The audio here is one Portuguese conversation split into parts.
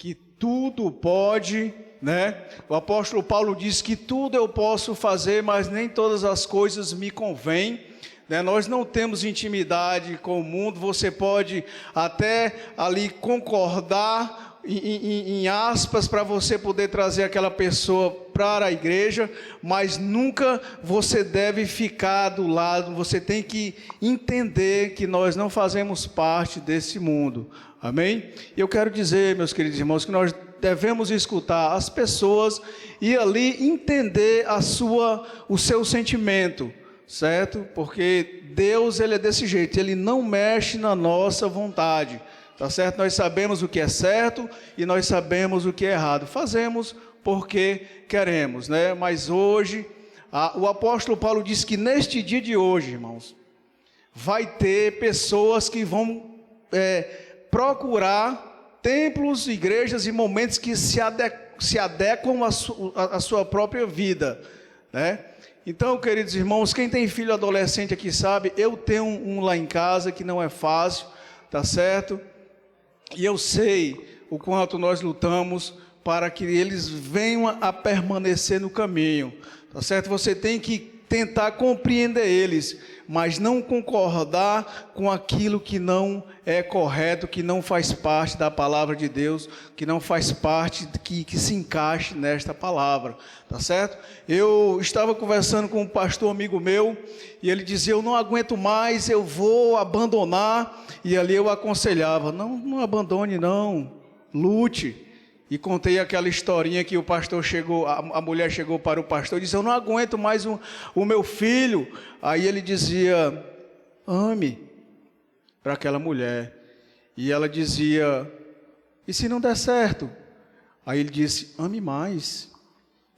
que tudo pode, né? O apóstolo Paulo diz que tudo eu posso fazer, mas nem todas as coisas me convêm, né? Nós não temos intimidade com o mundo. Você pode até ali concordar em aspas para você poder trazer aquela pessoa para a igreja, mas nunca você deve ficar do lado. Você tem que entender que nós não fazemos parte desse mundo, amém? E eu quero dizer, meus queridos irmãos, que nós devemos escutar as pessoas e ali entender o seu sentimento, certo? Porque Deus, Ele é desse jeito, Ele não mexe na nossa vontade. Tá certo? Nós sabemos o que é certo e nós sabemos o que é errado. Fazemos porque queremos, né? Mas hoje, o apóstolo Paulo diz que neste dia de hoje, irmãos, vai ter pessoas que vão procurar templos, igrejas e momentos que se adequam à sua própria vida, né? Então, queridos irmãos, quem tem filho adolescente aqui sabe, eu tenho um lá em casa que não é fácil, tá certo? E eu sei o quanto nós lutamos para que eles venham a permanecer no caminho, tá certo? Você tem que tentar compreender eles, mas não concordar com aquilo que não é correto, que não faz parte da palavra de Deus, que não faz parte, que se encaixe nesta palavra, tá certo? Eu estava conversando com um pastor amigo meu, e ele dizia, eu não aguento mais, eu vou abandonar, e ali eu aconselhava, não abandone não, lute. E contei aquela historinha que o pastor chegou, a mulher chegou para o pastor e disse, eu não aguento mais o meu filho. Aí ele dizia, ame para aquela mulher. E ela dizia, e se não der certo? Aí ele disse, ame mais.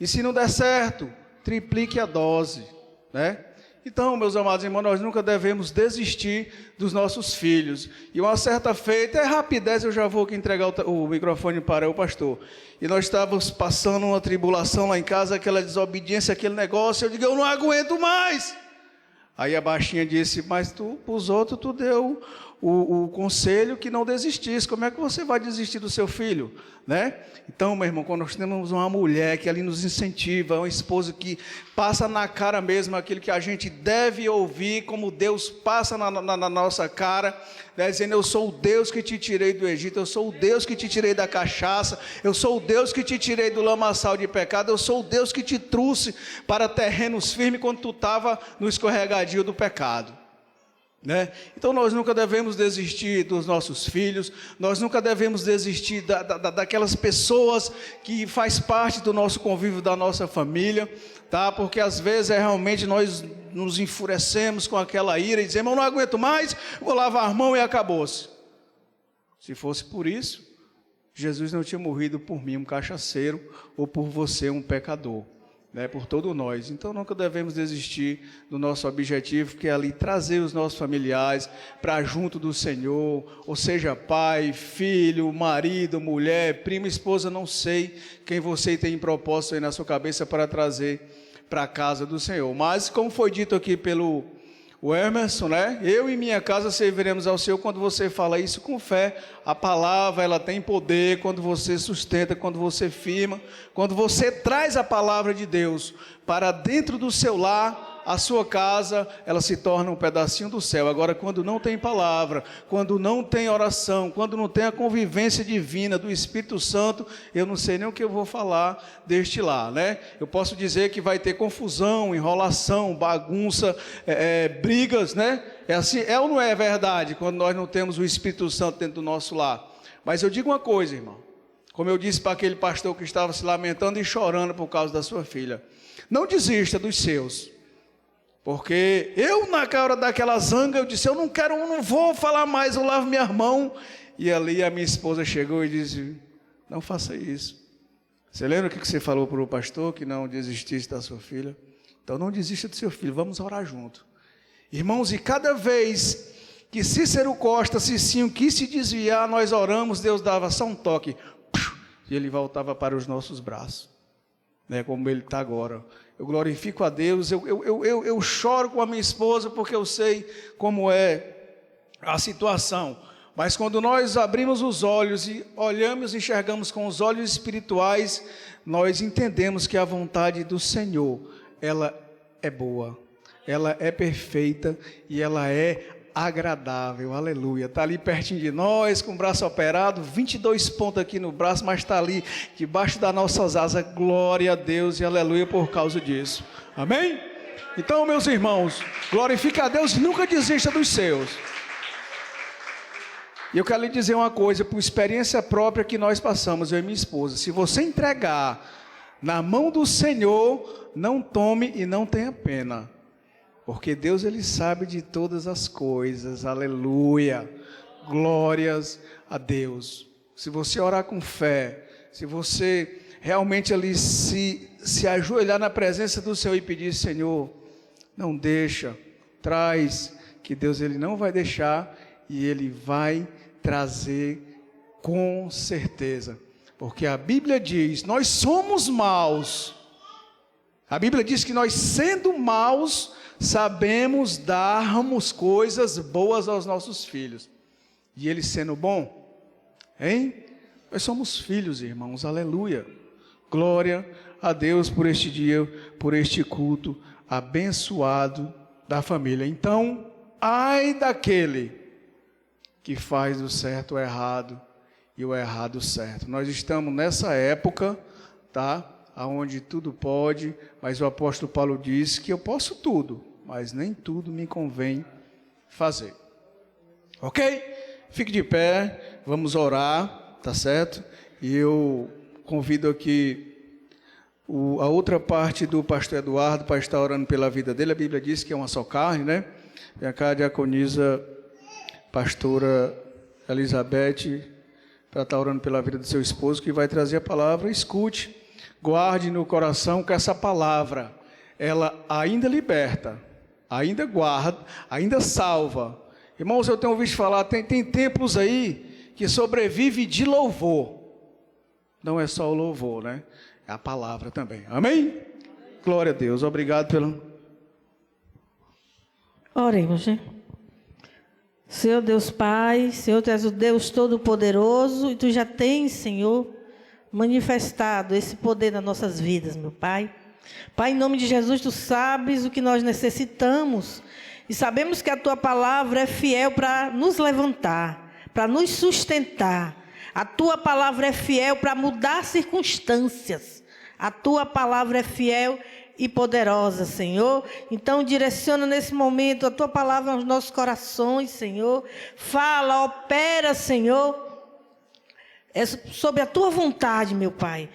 E se não der certo, triplique a dose, né? Então, meus amados irmãos, nós nunca devemos desistir dos nossos filhos. E uma certa feita, rapidez, eu já vou aqui entregar o microfone para o pastor. E nós estávamos passando uma tribulação lá em casa, aquela desobediência, aquele negócio. Eu digo, eu não aguento mais. Aí a baixinha disse, mas para os outros tu deu o conselho que não desistisse. Como é que você vai desistir do seu filho, né? Então, meu irmão, quando nós temos uma mulher que ali nos incentiva, uma esposa que passa na cara mesmo aquilo que a gente deve ouvir, como Deus passa na nossa cara, né, dizendo, eu sou o Deus que te tirei do Egito, eu sou o Deus que te tirei da cachaça, eu sou o Deus que te tirei do lamaçal de pecado, eu sou o Deus que te trouxe para terrenos firmes quando tu estava no escorregadio do pecado. Né? Então nós nunca devemos desistir dos nossos filhos, nós nunca devemos desistir daquelas pessoas que faz parte do nosso convívio, da nossa família, tá? Porque às vezes realmente nós nos enfurecemos com aquela ira e dizemos, eu não aguento mais, vou lavar a mão e acabou-se. Se fosse por isso, Jesus não tinha morrido por mim, um cachaceiro, ou por você, um pecador, né, por todos nós. Então nunca devemos desistir do nosso objetivo, que é ali trazer os nossos familiares para junto do Senhor, ou seja, pai, filho, marido, mulher, primo, esposa, não sei quem você tem em propósito aí na sua cabeça para trazer para a casa do Senhor. Mas como foi dito aqui pelo Emerson, né? Eu e minha casa serviremos ao Senhor. Quando você fala isso com fé, a palavra ela tem poder. Quando você sustenta, quando você firma, quando você traz a palavra de Deus para dentro do seu lar, a sua casa, ela se torna um pedacinho do céu. Agora, quando não tem palavra, quando não tem oração, quando não tem a convivência divina do Espírito Santo, eu não sei nem o que eu vou falar deste lar, né? Eu posso dizer que vai ter confusão, enrolação, bagunça, brigas, né? É assim, é ou não é verdade, quando nós não temos o Espírito Santo dentro do nosso lar? Mas eu digo uma coisa, irmão, como eu disse para aquele pastor que estava se lamentando e chorando por causa da sua filha, não desista dos seus. Porque eu, na hora daquela zanga, eu disse, eu não vou falar mais, eu lavo minha mão. E ali a minha esposa chegou e disse, não faça isso. Você lembra o que você falou para o pastor, que não desistisse da sua filha? Então não desista do seu filho, vamos orar junto. Irmãos, e cada vez que Cícero Costa, Cicinho, quis se desviar, nós oramos, Deus dava só um toque, e ele voltava para os nossos braços, né, como ele está agora. Eu glorifico a Deus, eu choro com a minha esposa, porque eu sei como é a situação, Mas quando nós abrimos os olhos e olhamos e enxergamos com os olhos espirituais, nós entendemos que a vontade do Senhor, ela é boa, ela é perfeita e ela é agradável, aleluia. Está ali pertinho de nós, com o braço operado, 22 pontos aqui no braço, mas está ali debaixo das nossas asas, glória a Deus e aleluia por causa disso, amém? Então, meus irmãos, glorifica a Deus e nunca desista dos seus. E eu quero lhe dizer uma coisa, por experiência própria que nós passamos, eu e minha esposa, se você entregar na mão do Senhor, não tome e não tenha pena, porque Deus, Ele sabe de todas as coisas, aleluia, glórias a Deus. Se você orar com fé, se você realmente ali se ajoelhar na presença do Senhor e pedir, Senhor, não deixa, traz, que Deus, Ele não vai deixar e Ele vai trazer com certeza, porque a Bíblia diz, nós somos maus, a Bíblia diz que nós sendo maus, sabemos darmos coisas boas aos nossos filhos, e Ele sendo bom, hein? Nós somos filhos, irmãos, aleluia, glória a Deus por este dia, por este culto abençoado da família. Então, ai daquele que faz o certo o errado e o errado o certo. Nós estamos nessa época, tá? Onde tudo pode, mas o apóstolo Paulo diz que eu posso tudo, mas nem tudo me convém fazer. Ok? Fique de pé, vamos orar, tá certo? E eu convido aqui a outra parte do pastor Eduardo para estar orando pela vida dele. A Bíblia diz que é uma só carne, né? Vem cá, diaconisa pastora Elizabeth, para estar orando pela vida do seu esposo, que vai trazer a palavra. Escute, guarde no coração que essa palavra, ela ainda liberta, ainda guarda, ainda salva. Irmãos, eu tenho ouvido falar, tem templos aí que sobrevive de louvor. Não é só o louvor, né? É a palavra também. Amém? Glória a Deus. Obrigado pelo... Oremos, gente. Senhor Deus Pai, Senhor, Tu és o Deus Todo-Poderoso e Tu já tens, Senhor, manifestado esse poder nas nossas vidas, meu Pai. Pai, em nome de Jesus, Tu sabes o que nós necessitamos e sabemos que a Tua palavra é fiel para nos levantar, para nos sustentar. A Tua palavra é fiel para mudar circunstâncias. A Tua palavra é fiel e poderosa, Senhor. Então, direciona nesse momento a Tua palavra aos nossos corações, Senhor. Fala, opera, Senhor, sobre a Tua vontade, meu Pai.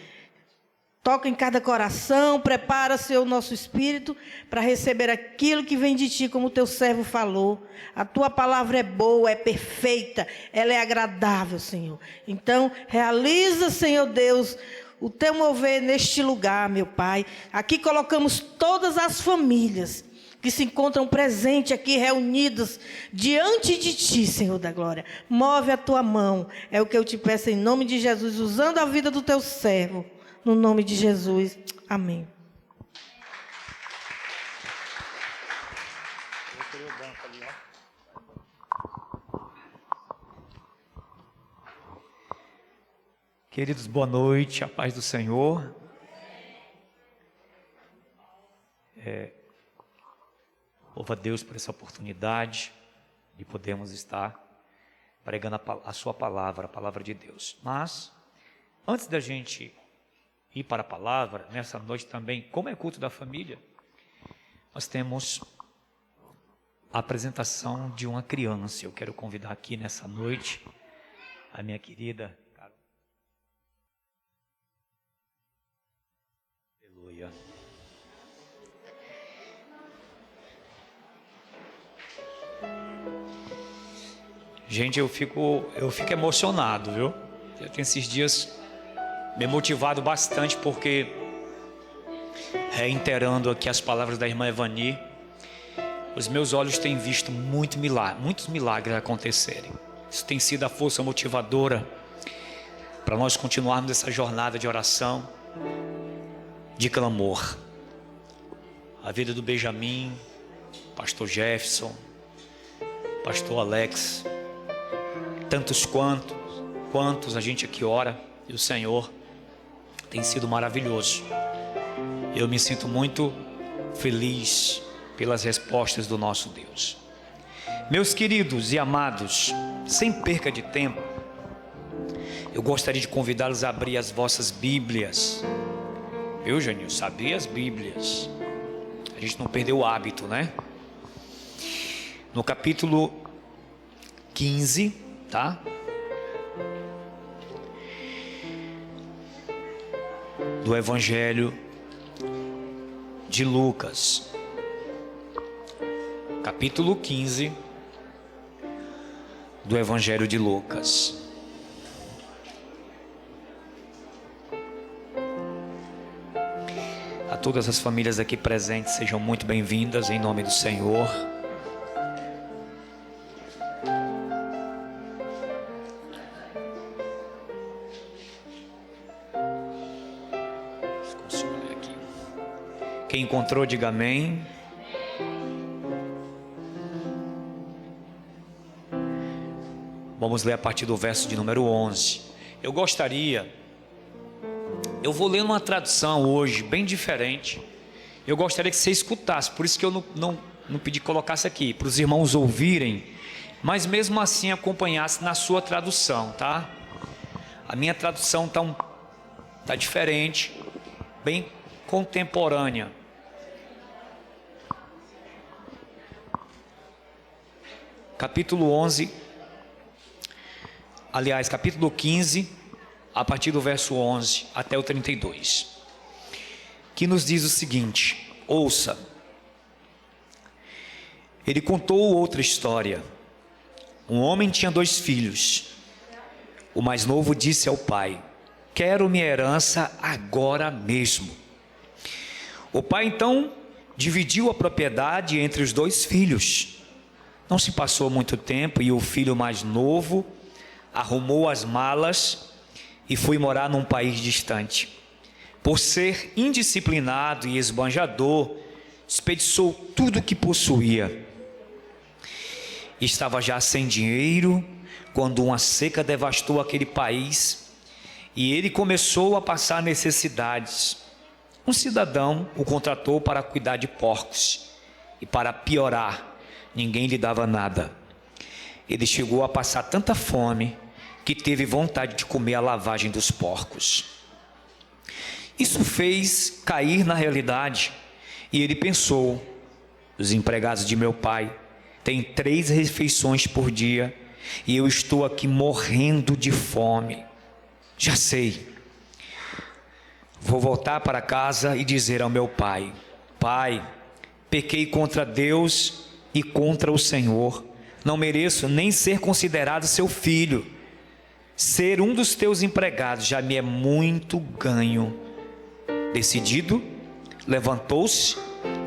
Toca em cada coração, prepara, Senhor, o nosso espírito para receber aquilo que vem de Ti, como o Teu servo falou. A Tua palavra é boa, é perfeita, ela é agradável, Senhor. Então, realiza, Senhor Deus, o Teu mover neste lugar, meu Pai. Aqui colocamos todas as famílias que se encontram presentes aqui, reunidas diante de Ti, Senhor da glória. Move a Tua mão, é o que eu te peço em nome de Jesus, usando a vida do Teu servo. No nome de Jesus. Amém. Queridos, boa noite, a paz do Senhor. Louvo a Deus por essa oportunidade de podermos estar pregando a sua palavra, a palavra de Deus. Mas, antes da gente ir para a palavra, nessa noite também, como é culto da família, nós temos a apresentação de uma criança. Eu quero convidar aqui nessa noite a minha querida Carol. Aleluia. Gente, eu fico emocionado, viu? Eu tenho esses dias me motivado bastante, porque, reiterando aqui as palavras da irmã Evani, os meus olhos têm visto muitos milagres acontecerem. Isso tem sido a força motivadora para nós continuarmos essa jornada de oração, de clamor. A vida do Benjamin, pastor Jefferson, pastor Alex, tantos quantos a gente aqui ora, e o Senhor tem sido maravilhoso. Eu me sinto muito feliz pelas respostas do nosso Deus. Meus queridos e amados, sem perca de tempo, eu gostaria de convidá-los a abrir as vossas Bíblias. Eu, Janilson, abri as Bíblias. A gente não perdeu o hábito, né? No capítulo 15, tá? Do Evangelho de Lucas. Capítulo 15 do Evangelho de Lucas. A todas as famílias aqui presentes, sejam muito bem-vindas em nome do Senhor. Quem encontrou, diga amém. Vamos ler a partir do verso de número 11. Eu vou ler uma tradução hoje bem diferente. Eu gostaria que você escutasse, por isso que eu não pedi que colocasse aqui, para os irmãos ouvirem, mas mesmo assim acompanhasse na sua tradução, tá? A minha tradução tá diferente, bem contemporânea. Capítulo 11, aliás, capítulo 15, a partir do verso 11 até o 32, que nos diz o seguinte: ouça. Ele contou outra história. Um homem tinha 2 filhos. O mais novo disse ao pai: quero minha herança agora mesmo. O pai então dividiu a propriedade entre os 2 filhos. Não se passou muito tempo e o filho mais novo arrumou as malas e foi morar num país distante. Por ser indisciplinado e esbanjador, desperdiçou tudo o que possuía. Estava já sem dinheiro quando uma seca devastou aquele país e ele começou a passar necessidades. Um cidadão o contratou para cuidar de porcos e, para piorar, ninguém lhe dava nada. Ele chegou a passar tanta fome que teve vontade de comer a lavagem dos porcos. Isso fez cair na realidade e ele pensou: os empregados de meu pai têm 3 refeições por dia e eu estou aqui morrendo de fome. Já sei, vou voltar para casa e dizer ao meu pai: pai, pequei contra Deus e contra o Senhor, não mereço nem ser considerado seu filho. Ser um dos teus empregados já me é muito ganho. Decidido, levantou-se,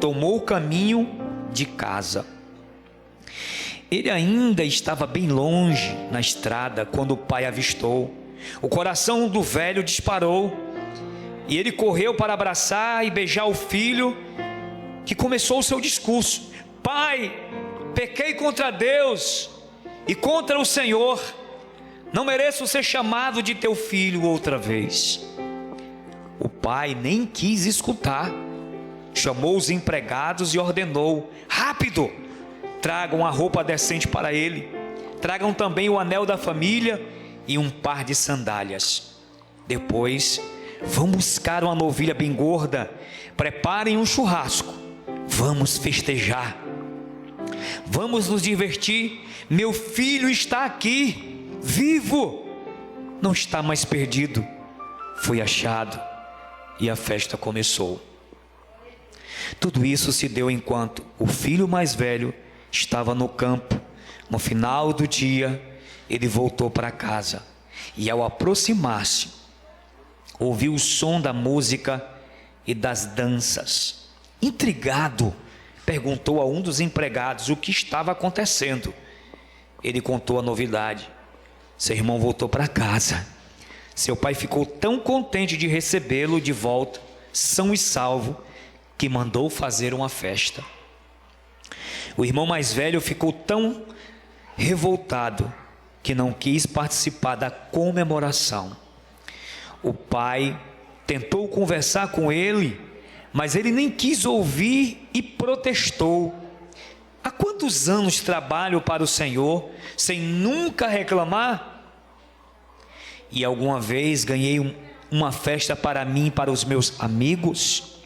tomou o caminho de casa. Ele ainda estava bem longe na estrada quando o pai avistou. O coração do velho disparou e ele correu para abraçar e beijar o filho, que começou o seu discurso: pai, pequei contra Deus e contra o Senhor, não mereço ser chamado de teu filho outra vez. O pai nem quis escutar, chamou os empregados e ordenou: rápido, tragam a roupa decente para ele, tragam também o anel da família e um par de sandálias. Depois vão buscar uma novilha bem gorda, preparem um churrasco, vamos festejar, vamos nos divertir. Meu filho está aqui, vivo, não está mais perdido, foi achado. E a festa começou. Tudo isso se deu enquanto o filho mais velho estava no campo. No final do dia, ele voltou para casa e, ao aproximar-se, ouviu o som da música e das danças. Intrigado, perguntou a um dos empregados o que estava acontecendo. Ele contou a novidade. Seu irmão voltou para casa. Seu pai ficou tão contente de recebê-lo de volta, são e salvo, que mandou fazer uma festa. O irmão mais velho ficou tão revoltado que não quis participar da comemoração. O pai tentou conversar com ele, mas ele nem quis ouvir e protestou. Há quantos anos trabalho para o Senhor sem nunca reclamar? E alguma vez ganhei uma festa para mim e para os meus amigos?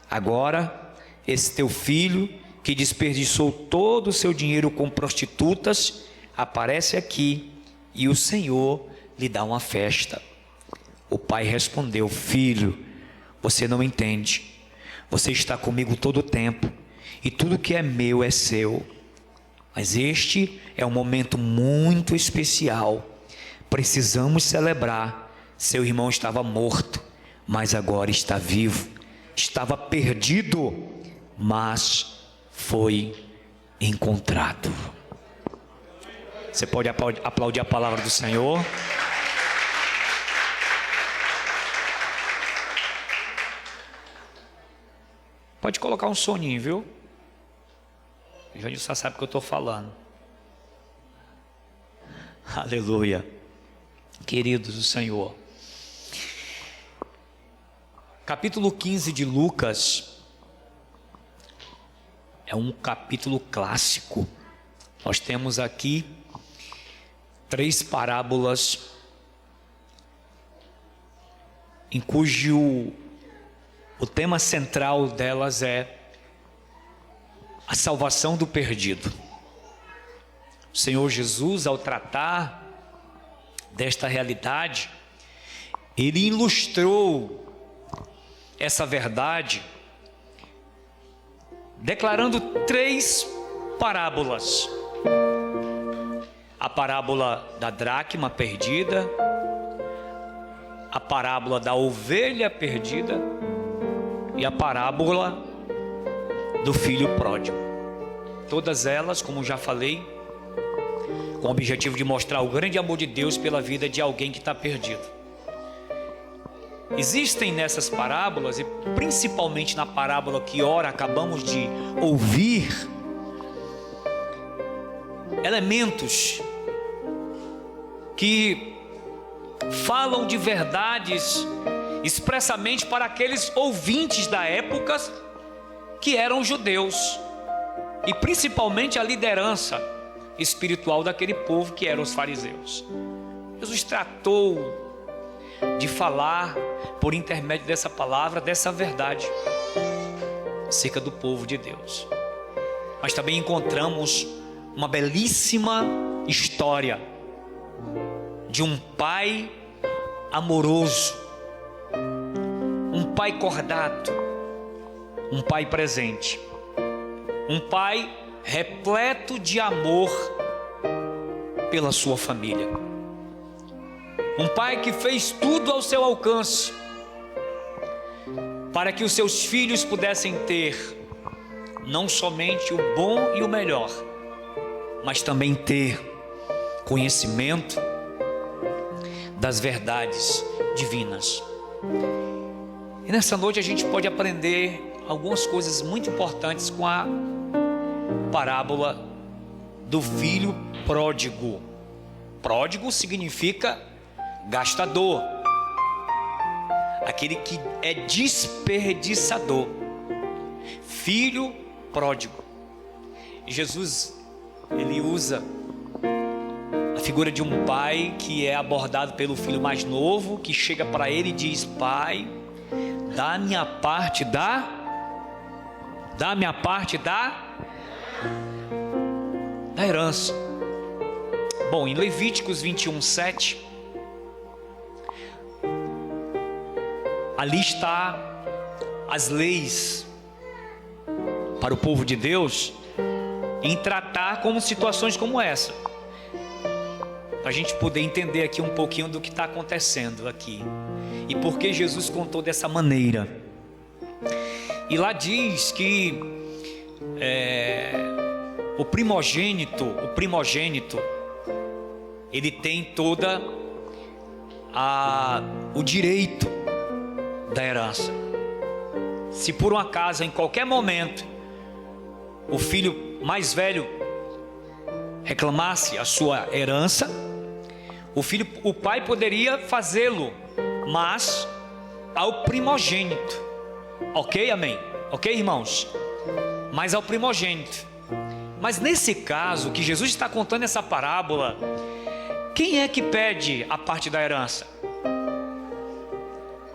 Agora, esse teu filho, que desperdiçou todo o seu dinheiro com prostitutas, aparece aqui e o Senhor lhe dá uma festa. O pai respondeu: filho, você não entende. Você está comigo todo o tempo e tudo que é meu é seu. Mas este é um momento muito especial. Precisamos celebrar. Seu irmão estava morto, mas agora está vivo. Estava perdido, mas foi encontrado. Você pode aplaudir a palavra do Senhor? Pode colocar um soninho, viu? O Janil só sabe o que eu estou falando. Aleluia. Queridos do Senhor. Capítulo 15 de Lucas é um capítulo clássico. Nós temos aqui 3 parábolas em cujo o tema central delas é a salvação do perdido. O Senhor Jesus, ao tratar desta realidade, ele ilustrou essa verdade declarando 3 parábolas: a parábola da dracma perdida, a parábola da ovelha perdida e a parábola do filho pródigo. Todas elas, como já falei, com o objetivo de mostrar o grande amor de Deus pela vida de alguém que está perdido. Existem nessas parábolas, e principalmente na parábola que ora acabamos de ouvir, elementos que falam de verdades expressamente para aqueles ouvintes da época que eram judeus, e principalmente a liderança espiritual daquele povo que eram os fariseus. Jesus tratou de falar por intermédio dessa palavra, dessa verdade acerca do povo de Deus. Mas também encontramos uma belíssima história de um pai amoroso, um pai cordato, um pai presente, um pai repleto de amor pela sua família, um pai que fez tudo ao seu alcance para que os seus filhos pudessem ter não somente o bom e o melhor, mas também ter conhecimento das verdades divinas. E nessa noite a gente pode aprender algumas coisas muito importantes com a parábola do filho pródigo. Pródigo significa gastador, aquele que é desperdiçador. Filho pródigo. E Jesus, ele usa a figura de um pai que é abordado pelo filho mais novo, que chega para ele e diz: pai, dá-me a parte da herança. Bom, em Levíticos 21:7, ali está as leis para o povo de Deus em tratar com situações como essa, para a gente poder entender aqui um pouquinho do que está acontecendo aqui e por que Jesus contou dessa maneira. E lá diz que o primogênito, ele tem toda o direito da herança. Se por um acaso, em qualquer momento, o filho mais velho reclamasse a sua herança, o pai poderia fazê-lo, mas ao primogênito. Ok, amém? Ok, irmãos? Mas ao primogênito. Mas nesse caso, que Jesus está contando essa parábola, quem é que pede a parte da herança?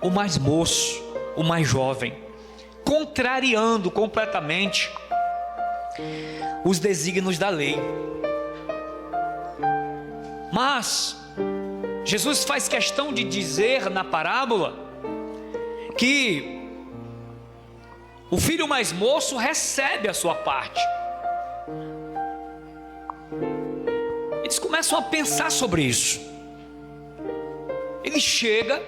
O mais moço, o mais jovem, contrariando completamente os desígnios da lei. Mas Jesus faz questão de dizer na parábola que o filho mais moço recebe a sua parte. Eles começam a pensar sobre isso. Ele chega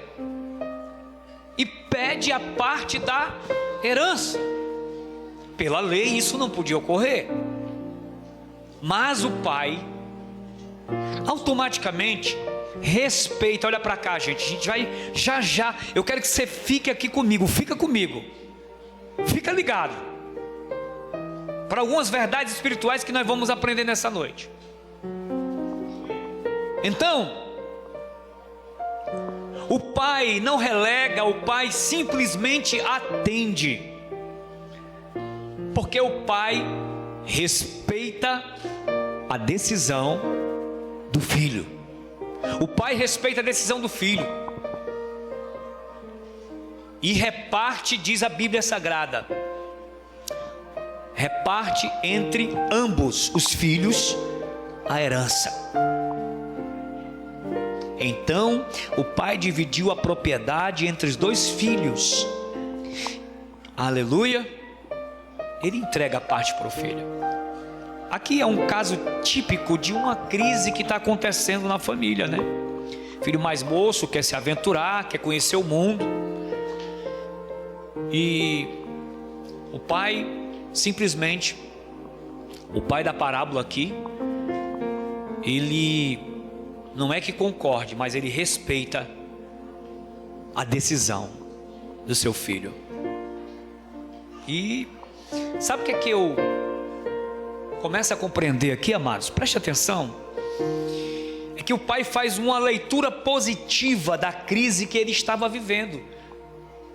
e pede a parte da herança. Pela lei isso não podia ocorrer. Mas o pai automaticamente respeita. Olha para cá, gente. A gente vai já. Eu quero que você fique aqui comigo. Fica comigo. Fica ligado para algumas verdades espirituais que nós vamos aprender nessa noite. Então, o pai não relega, o pai simplesmente atende, porque o pai respeita a decisão do filho. O pai respeita a decisão do filho e reparte, diz a Bíblia Sagrada, reparte entre ambos os filhos a herança. Então o pai dividiu a propriedade entre os dois filhos. Aleluia. Ele entrega a parte para o filho. Aqui é um caso típico de uma crise que está acontecendo na família, né? Filho mais moço quer se aventurar, quer conhecer o mundo, e o pai simplesmente, o pai da parábola aqui, ele não é que concorde, mas ele respeita a decisão do seu filho. E sabe o que é que eu começo a compreender aqui, amados? Preste atenção. É que o pai faz uma leitura positiva da crise que ele estava vivendo.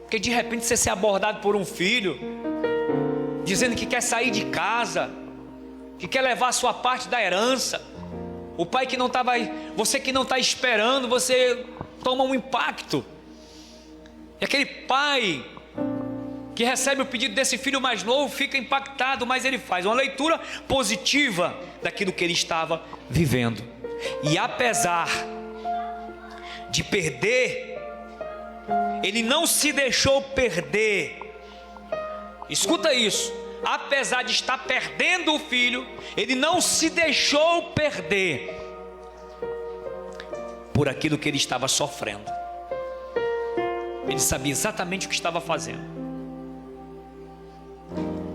Porque de repente você ser abordado por um filho, dizendo que quer sair de casa, que quer levar a sua parte da herança. O pai que não estava, você que não está esperando, você toma um impacto. E aquele pai que recebe o pedido desse filho mais novo fica impactado, mas ele faz uma leitura positiva daquilo que ele estava vivendo. E apesar de perder, ele não se deixou perder. Escuta isso. Apesar de estar perdendo o filho, ele não se deixou perder por aquilo que ele estava sofrendo. Ele sabia exatamente o que estava fazendo.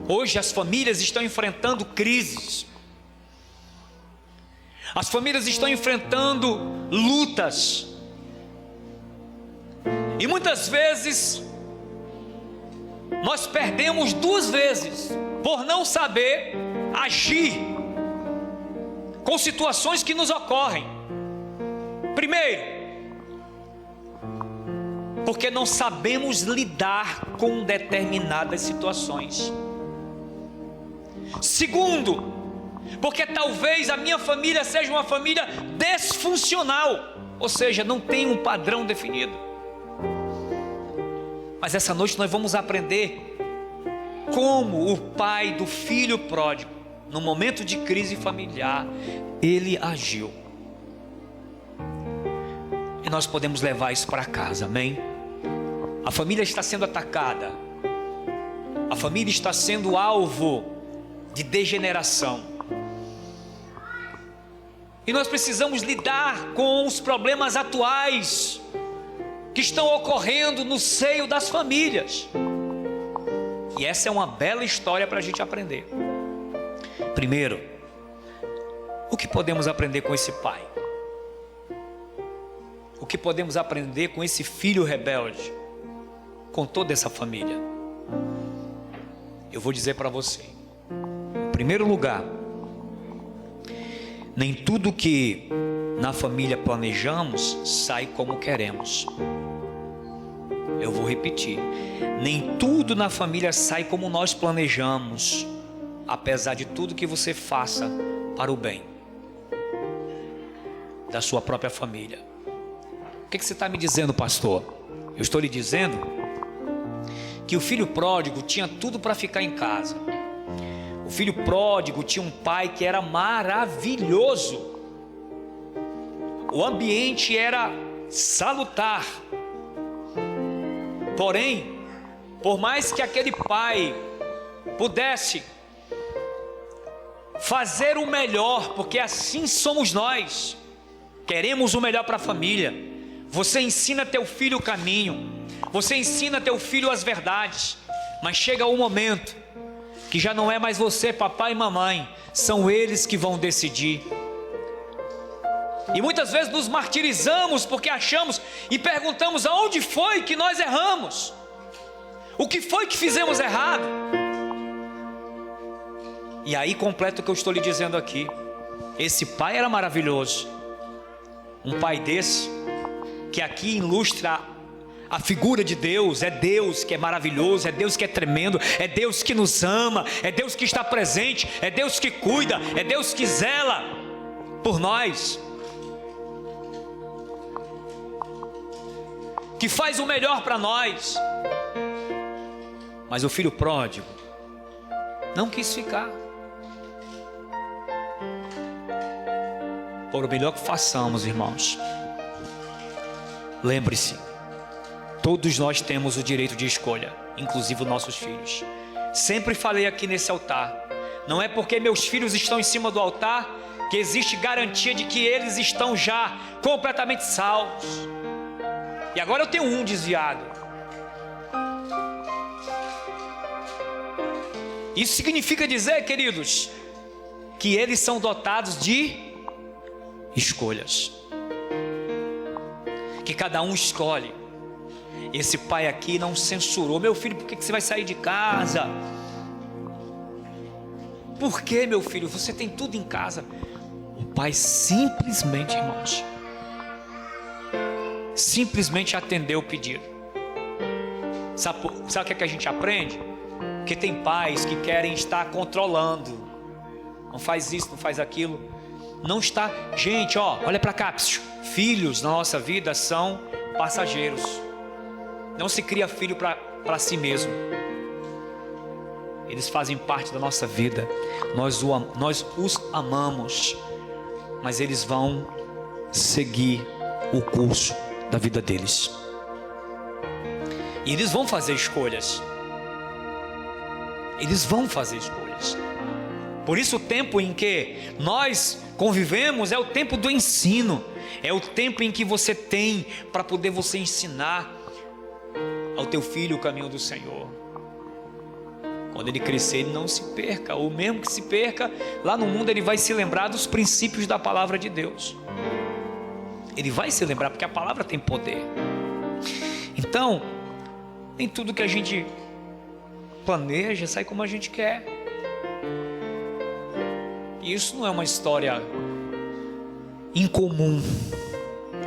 Hoje as famílias estão enfrentando crises. As famílias estão enfrentando lutas. E muitas vezes nós perdemos duas vezes por não saber agir com situações que nos ocorrem. Primeiro, porque não sabemos lidar com determinadas situações. Segundo, porque talvez a minha família seja uma família desfuncional, ou seja, não tem um padrão definido. Mas essa noite nós vamos aprender como o pai do filho pródigo, no momento de crise familiar, ele agiu. E nós podemos levar isso para casa, amém? A família está sendo atacada. A família está sendo alvo de degeneração. E nós precisamos lidar com os problemas atuais que estão ocorrendo no seio das famílias. E essa é uma bela história para a gente aprender. Primeiro, o que podemos aprender com esse pai? O que podemos aprender com esse filho rebelde? Com toda essa família? Eu vou dizer para você. Em primeiro lugar, nem tudo que na família planejamos, sai como queremos. Eu vou repetir: nem tudo na família sai como nós planejamos, apesar de tudo que você faça para o bem da sua própria família. O que você está me dizendo, pastor? Eu estou lhe dizendo que o filho pródigo tinha tudo para ficar em casa. O filho pródigo tinha um pai que era maravilhoso. O ambiente era salutar. Porém, por mais que aquele pai pudesse fazer o melhor, porque assim somos nós, queremos o melhor para a família. Você ensina teu filho o caminho, você ensina teu filho as verdades, mas chega um momento que já não é mais você, papai e mamãe, são eles que vão decidir. E muitas vezes nos martirizamos porque achamos e perguntamos aonde foi que nós erramos, o que foi que fizemos errado. E aí completa o que eu estou lhe dizendo aqui. Esse pai era maravilhoso. Um pai desse, que aqui ilustra a figura de Deus. É Deus que é maravilhoso, é Deus que é tremendo, é Deus que nos ama, é Deus que está presente, é Deus que cuida, é Deus que zela por nós, que faz o melhor para nós. Mas o filho pródigo não quis ficar. Por o melhor que façamos, irmãos, lembre-se, todos nós temos o direito de escolha, inclusive os nossos filhos. Sempre falei aqui nesse altar, não é porque meus filhos estão em cima do altar que existe garantia de que eles estão já completamente salvos. E agora eu tenho um desviado. Isso significa dizer, queridos, que eles são dotados de escolhas, que cada um escolhe. Esse pai aqui não censurou: meu filho, por que você vai sair de casa? Por que, meu filho? Você tem tudo em casa. O pai simplesmente, irmãos, simplesmente atendeu o pedido. Sabe o que é que a gente aprende? Que tem pais que querem estar controlando. Não faz isso, não faz aquilo. Não está. Gente, olha para cá. Filhos na nossa vida são passageiros. Não se cria filho para si mesmo. Eles fazem parte da nossa vida. Nós os amamos, mas eles vão seguir o curso da vida deles. E eles vão fazer escolhas. Eles vão fazer escolhas. Por isso o tempo em que nós convivemos é o tempo do ensino. É o tempo em que você tem para poder você ensinar ao teu filho o caminho do Senhor. Quando ele crescer, ele não se perca, ou mesmo que se perca, lá no mundo ele vai se lembrar dos princípios da palavra de Deus. Ele vai se lembrar, porque a palavra tem poder. Então, nem tudo que a gente planeja sai como a gente quer. E isso não é uma história incomum.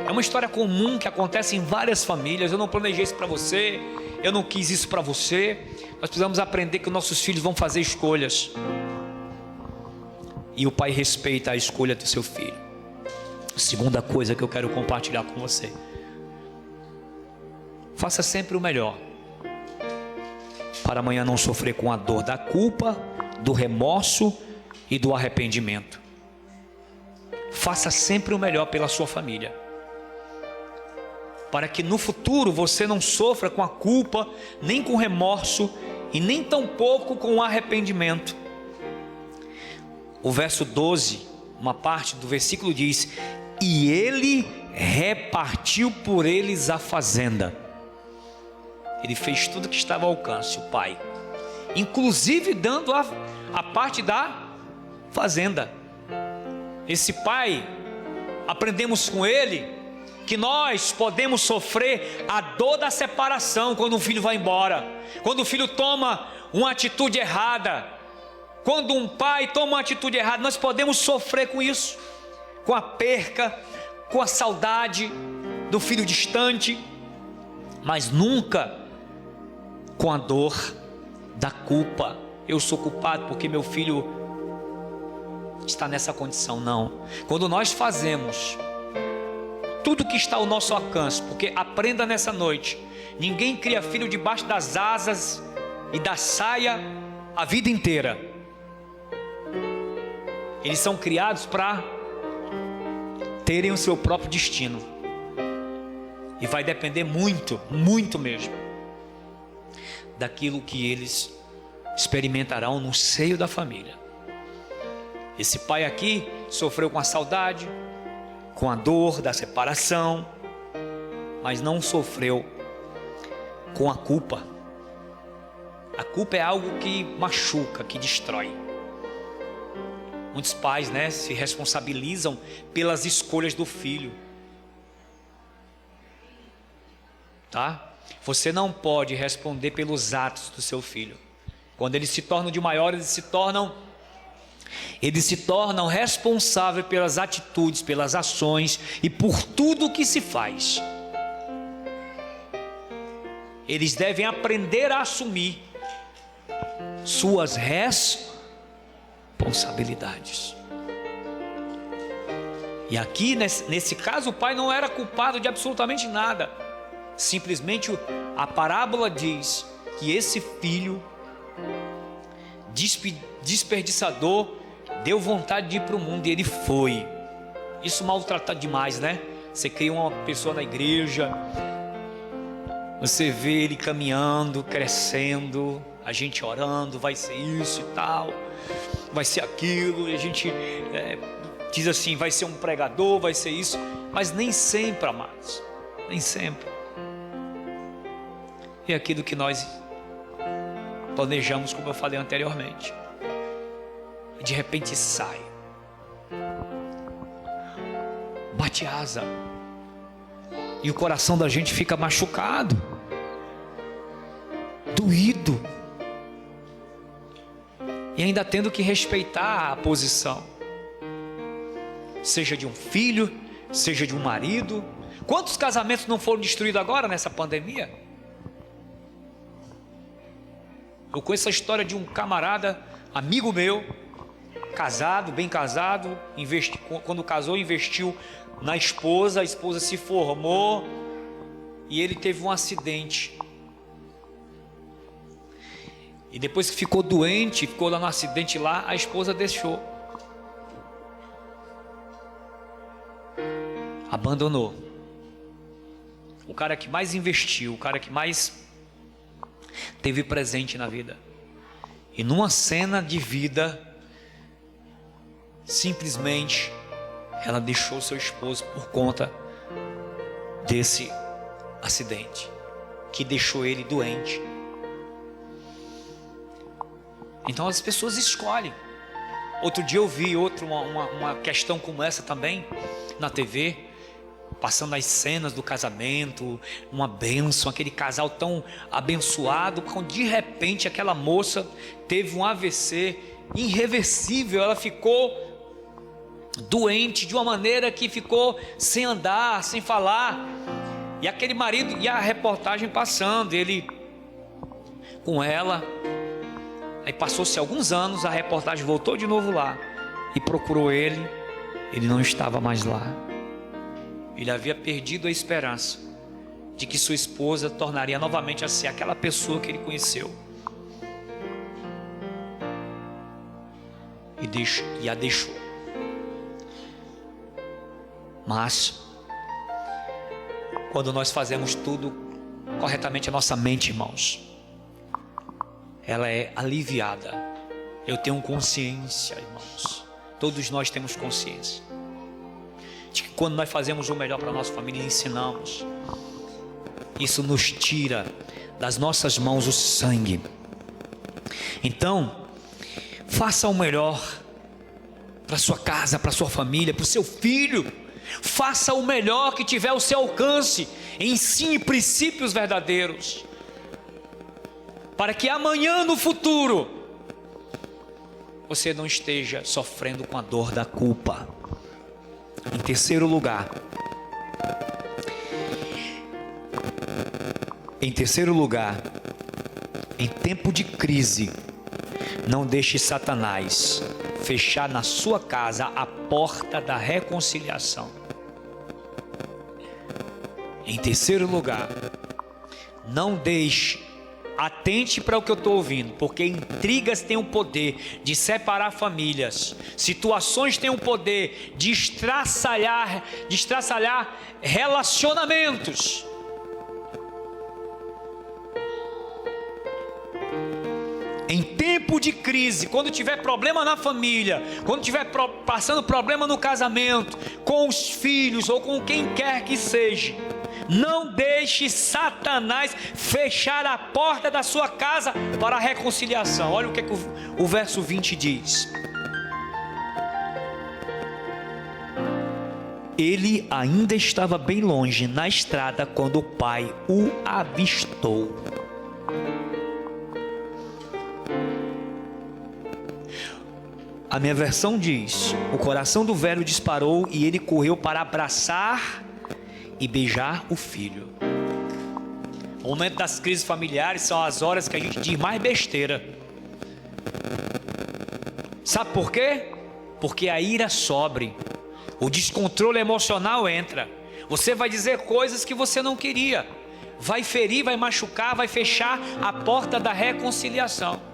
É uma história comum que acontece em várias famílias. Eu não planejei isso para você, eu não quis isso para você. Nós precisamos aprender que nossos filhos vão fazer escolhas. E o pai respeita a escolha do seu filho. Segunda coisa que eu quero compartilhar com você: faça sempre o melhor, para amanhã não sofrer com a dor da culpa, do remorso e do arrependimento. Faça sempre o melhor pela sua família, para que no futuro você não sofra com a culpa, nem com remorso e nem tampouco com o arrependimento. O verso 12, uma parte do versículo diz: e ele repartiu por eles a fazenda. Ele fez tudo que estava ao alcance, o pai, inclusive dando a parte da fazenda. Esse pai, aprendemos com ele que nós podemos sofrer a dor da separação quando um filho vai embora, quando o filho toma uma atitude errada, quando um pai toma uma atitude errada, nós podemos sofrer com isso, com a perca, com a saudade do filho distante, mas nunca com a dor da culpa. Eu sou culpado porque meu filho está nessa condição. Não. Quando nós fazemos tudo que está ao nosso alcance, porque aprenda nessa noite, ninguém cria filho debaixo das asas e da saia a vida inteira. Eles são criados para terem o seu próprio destino. E vai depender muito, muito mesmo, daquilo que eles experimentarão no seio da família. Esse pai aqui sofreu com a saudade, com a dor da separação, mas não sofreu com a culpa. A culpa é algo que machuca, que destrói. Muitos pais, se responsabilizam pelas escolhas do filho. Tá? Você não pode responder pelos atos do seu filho. Quando eles se tornam de maiores, eles se tornam responsáveis pelas atitudes, pelas ações e por tudo que se faz. Eles devem aprender a assumir suas responsabilidades. E aqui, nesse caso, o pai não era culpado de absolutamente nada. Simplesmente a parábola diz que esse filho desperdiçador deu vontade de ir para o mundo e ele foi. Isso maltrata demais, né? Você cria uma pessoa na igreja, você vê ele caminhando, crescendo, a gente orando, vai ser isso e tal, vai ser aquilo, e a gente diz assim, vai ser um pregador, vai ser isso, mas nem sempre, amados, nem sempre. É aquilo que nós planejamos, como eu falei anteriormente, e de repente sai, bate asa, e o coração da gente fica machucado, doído, e ainda tendo que respeitar a posição, seja de um filho, seja de um marido. Quantos casamentos não foram destruídos agora nessa pandemia? Eu conheço a história de um camarada, amigo meu, casado, bem casado, quando casou investiu na esposa, a esposa se formou e ele teve um acidente. E depois que ficou doente, ficou lá no acidente lá, a esposa deixou. Abandonou. O cara que mais investiu, o cara que mais teve presente na vida. E numa cena de vida, simplesmente ela deixou seu esposo por conta desse acidente que deixou ele doente. Então as pessoas escolhem. Outro dia eu vi uma questão como essa também na TV, passando as cenas do casamento, uma bênção, aquele casal tão abençoado, quando de repente aquela moça teve um AVC irreversível, ela ficou doente de uma maneira que ficou sem andar, sem falar, e aquele marido, e a reportagem passando, ele com ela, aí passou-se alguns anos, a reportagem voltou de novo lá, e procurou ele não estava mais lá. Ele havia perdido a esperança de que sua esposa tornaria novamente a ser aquela pessoa que ele conheceu. E a deixou. Mas, quando nós fazemos tudo corretamente, a nossa mente, irmãos, ela é aliviada. Eu tenho consciência, irmãos. Todos nós temos consciência de que quando nós fazemos o melhor para a nossa família, ensinamos, isso nos tira das nossas mãos o sangue. Então, faça o melhor para a sua casa, para a sua família, para o seu filho. Faça o melhor que tiver ao seu alcance. Ensine princípios verdadeiros, para que amanhã, no futuro, você não esteja sofrendo com a dor da culpa. Em terceiro lugar, Em terceiro lugar, em tempo de crise, não deixe Satanás fechar na sua casa a porta da reconciliação. Em terceiro lugar, não deixe, atente para o que eu estou ouvindo, porque intrigas têm o poder de separar famílias, situações têm o poder de estraçalhar relacionamentos. Em tempo de crise, quando tiver problema na família, quando tiver passando problema no casamento, com os filhos ou com quem quer que seja, não deixe Satanás fechar a porta da sua casa para a reconciliação. Olha o que o verso 20 diz. Ele ainda estava bem longe na estrada quando o pai o avistou. A minha versão diz: o coração do velho disparou e ele correu para abraçar e beijar o filho. O momento das crises familiares são as horas que a gente diz mais besteira. Sabe por quê? Porque a ira sobe, o descontrole emocional entra. Você vai dizer coisas que você não queria, vai ferir, vai machucar, vai fechar a porta da reconciliação.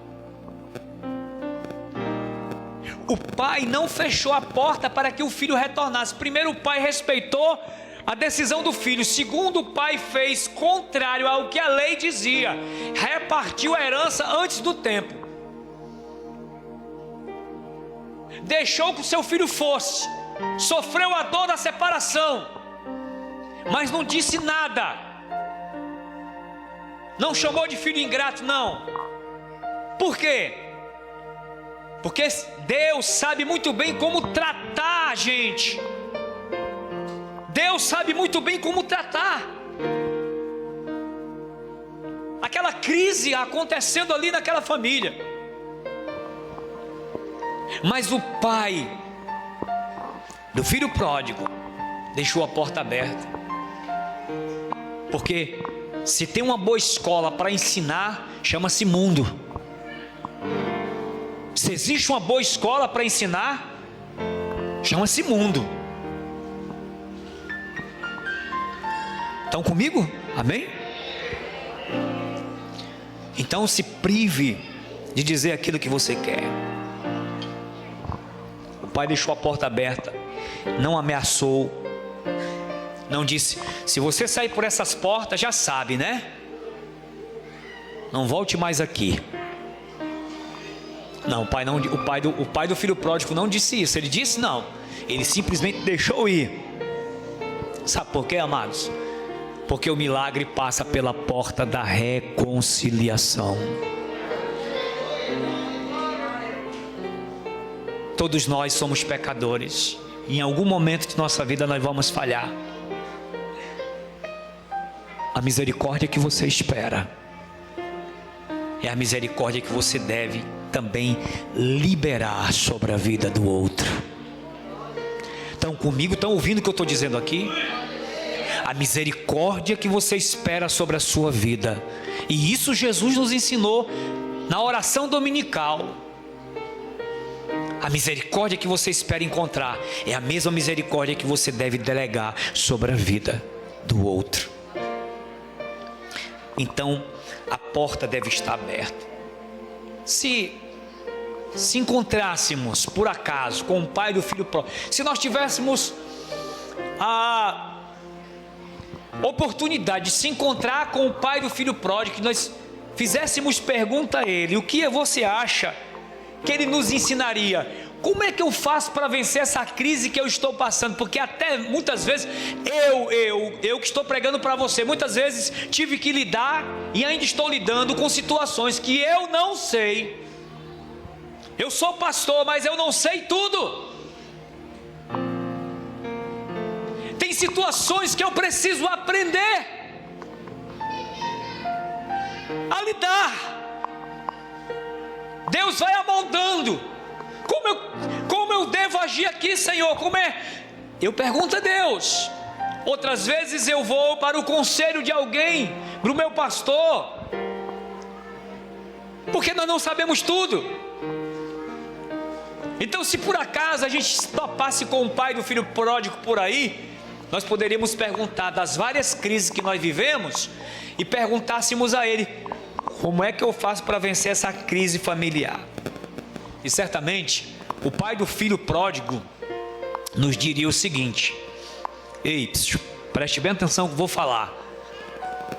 O pai não fechou a porta para que o filho retornasse. Primeiro, o pai respeitou a decisão do filho. Segundo, o pai fez contrário ao que a lei dizia, repartiu a herança antes do tempo, deixou que o seu filho fosse, sofreu a dor da separação, mas não disse nada, não chamou de filho ingrato, não. Por quê? Porque Deus sabe muito bem como tratar a gente. Deus sabe muito bem como tratar. Aquela crise acontecendo ali naquela família. Mas o pai do filho pródigo deixou a porta aberta. Porque se tem uma boa escola para ensinar, chama-se mundo. Se existe uma boa escola para ensinar, chama-se mundo. Estão comigo? Amém? Então se prive de dizer aquilo que você quer. O pai deixou a porta aberta, não ameaçou, não disse: se você sair por essas portas, já sabe, né? Não volte mais aqui. Não, o pai do filho pródigo não disse isso. Ele disse não. Ele simplesmente deixou ir. Sabe por quê, amados? Porque o milagre passa pela porta da reconciliação. Todos nós somos pecadores. Em algum momento de nossa vida nós vamos falhar. A misericórdia que você espera é a misericórdia que você deve também liberar sobre a vida do outro. Estão comigo? Estão ouvindo o que eu estou dizendo aqui? A misericórdia que você espera sobre a sua vida. E isso Jesus nos ensinou na oração dominical. A misericórdia que você espera encontrar é a mesma misericórdia que você deve delegar sobre a vida do outro. Então, a porta deve estar aberta. Se encontrássemos por acaso com o pai do filho pródigo, se nós tivéssemos a oportunidade de se encontrar com o pai do filho pródigo, que nós fizéssemos pergunta a ele: o que você acha que ele nos ensinaria? Como é que eu faço para vencer essa crise que eu estou passando? Porque até muitas vezes eu que estou pregando para você, muitas vezes tive que lidar e ainda estou lidando com situações que eu não sei. Eu sou pastor, mas eu não sei tudo. Tem situações que eu preciso aprender a lidar. Deus vai amoldando. Como eu devo agir aqui, Senhor? Como é? Eu pergunto a Deus. Outras vezes eu vou para o conselho de alguém, para o meu pastor, porque nós não sabemos tudo. Então, se por acaso a gente topasse com o pai do filho pródigo por aí, nós poderíamos perguntar das várias crises que nós vivemos e perguntássemos a ele: como é que eu faço para vencer essa crise familiar? E certamente o pai do filho pródigo nos diria o seguinte: ei, preste bem atenção que eu vou falar.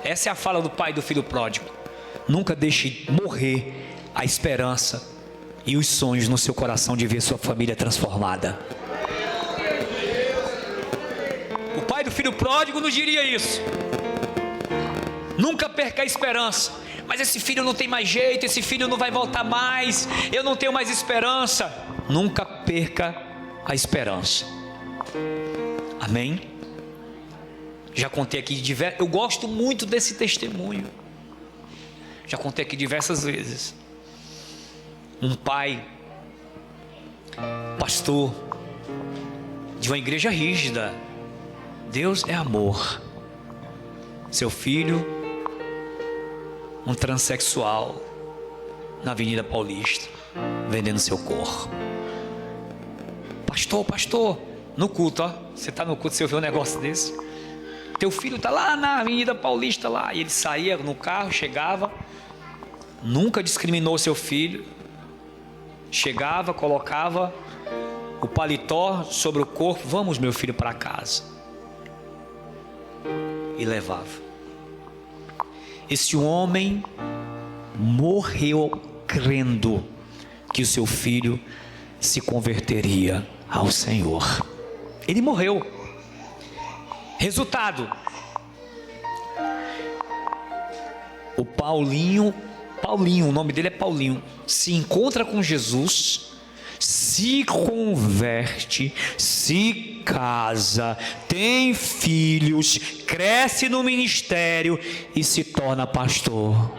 Essa é a fala do pai do filho pródigo: nunca deixe morrer a esperança e os sonhos no seu coração de ver sua família transformada. O pai do filho pródigo nos diria isso: nunca perca a esperança. Mas esse filho não tem mais jeito, esse filho não vai voltar mais, eu não tenho mais esperança. Nunca perca a esperança. Amém? Já contei aqui eu gosto muito desse testemunho. Já contei aqui diversas vezes. Um pai, pastor de uma igreja rígida. Deus é amor. Seu filho, um transexual, na Avenida Paulista, vendendo seu corpo. Pastor, no culto, ó. Você está no culto, você ouviu um negócio desse? Teu filho está lá na Avenida Paulista, lá. E ele saía no carro, chegava, nunca discriminou seu filho. Chegava, colocava o paletó sobre o corpo. Vamos, meu filho, para casa. E levava. Esse homem morreu crendo que o seu filho se converteria ao Senhor. Ele morreu. Resultado: o Paulinho, o nome dele é Paulinho, se encontra com Jesus, se converte, se casa, tem filhos, cresce no ministério e se torna pastor.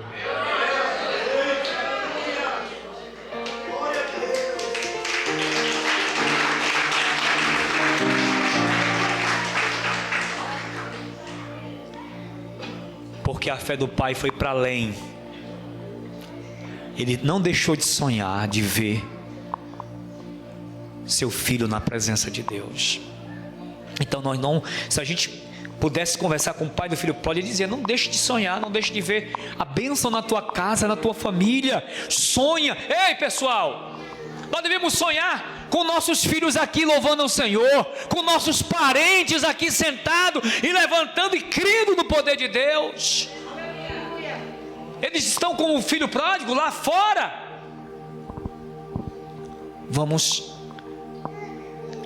Porque a fé do pai foi para além. Ele não deixou de sonhar, de ver seu filho na presença de Deus. Então nós não, se a gente pudesse conversar com o pai do filho pródigo, ele dizia: não deixe de sonhar, não deixe de ver a bênção na tua casa, na tua família. Sonha. Ei, pessoal, nós devemos sonhar com nossos filhos aqui louvando ao Senhor, com nossos parentes aqui sentados e levantando e crendo no poder de Deus. Eles estão com o filho pródigo lá fora. Vamos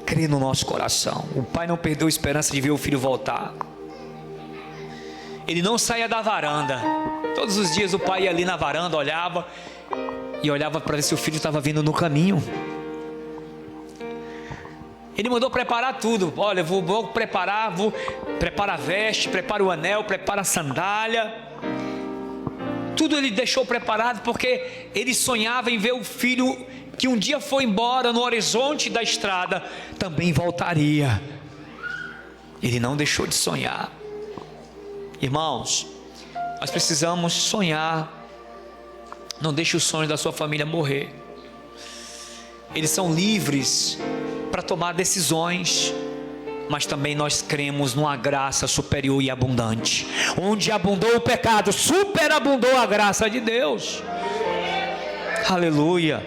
crer no nosso coração. O pai não perdeu a esperança de ver o filho voltar. Ele não saía da varanda. Todos os dias o pai ia ali na varanda, olhava para ver se o filho estava vindo no caminho. Ele mandou preparar tudo. Olha, vou preparar a veste, prepara o anel, prepara a sandália. Tudo ele deixou preparado, porque ele sonhava em ver o filho que um dia foi embora no horizonte da estrada, também voltaria. Ele não deixou de sonhar. Irmãos, nós precisamos sonhar. Não deixe os sonhos da sua família morrer. Eles são livres para tomar decisões, mas também nós cremos numa graça superior e abundante. Onde abundou o pecado, superabundou a graça de Deus. Aleluia.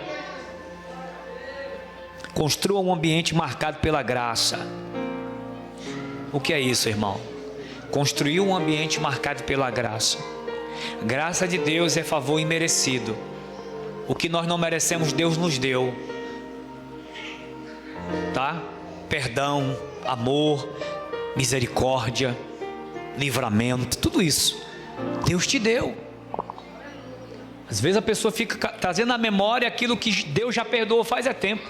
Construa um ambiente marcado pela graça. O que é isso, irmão? Construir um ambiente marcado pela graça. Graça de Deus é favor imerecido. O que nós não merecemos, Deus nos deu. Tá? Perdão, amor, misericórdia, livramento, tudo isso Deus te deu. Às vezes a pessoa fica trazendo à memória aquilo que Deus já perdoou faz tempo.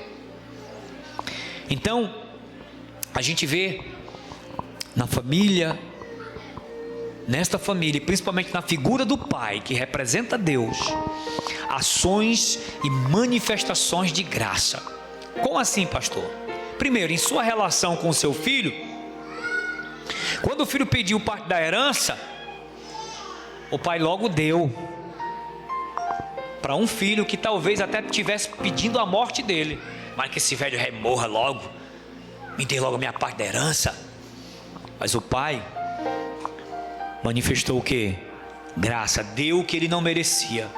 Então a gente vê na família, nesta família, principalmente na figura do pai, que representa Deus, ações e manifestações de graça. Como assim, pastor? Primeiro, em sua relação com seu filho, Quando o filho pediu parte da herança, o pai logo deu para um filho que talvez até estivesse pedindo a morte dele. Mas que esse velho morra logo, me dê logo a minha parte da herança. Mas o pai manifestou o quê? Graça, deu o que ele não merecia.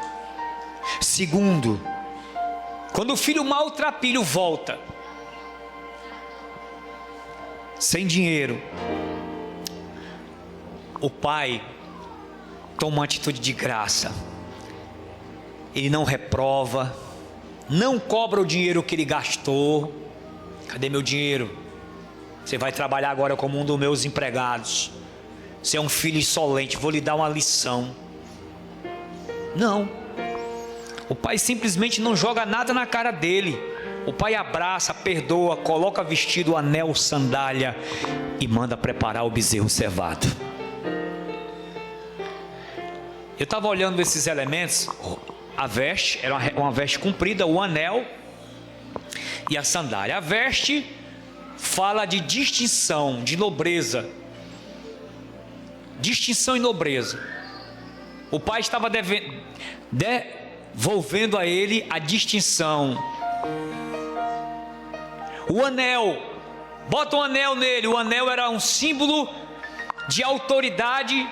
Segundo, quando o filho maltrapilho volta, sem dinheiro, o pai toma uma atitude de graça. Ele não reprova, não cobra o dinheiro que ele gastou. Cadê meu dinheiro? Você vai trabalhar agora como um dos meus empregados. Você é um filho insolente, vou lhe dar uma lição. Não. O pai simplesmente não joga nada na cara dele. O pai abraça, perdoa, coloca vestido, anel, sandália e manda preparar o bezerro cevado. Eu estava olhando esses elementos. A veste era uma veste comprida, o anel e a sandália. A veste fala de distinção, de nobreza. Distinção e nobreza. O pai estava devolvendo a ele a distinção. O anel, bota um anel nele. O anel era um símbolo de autoridade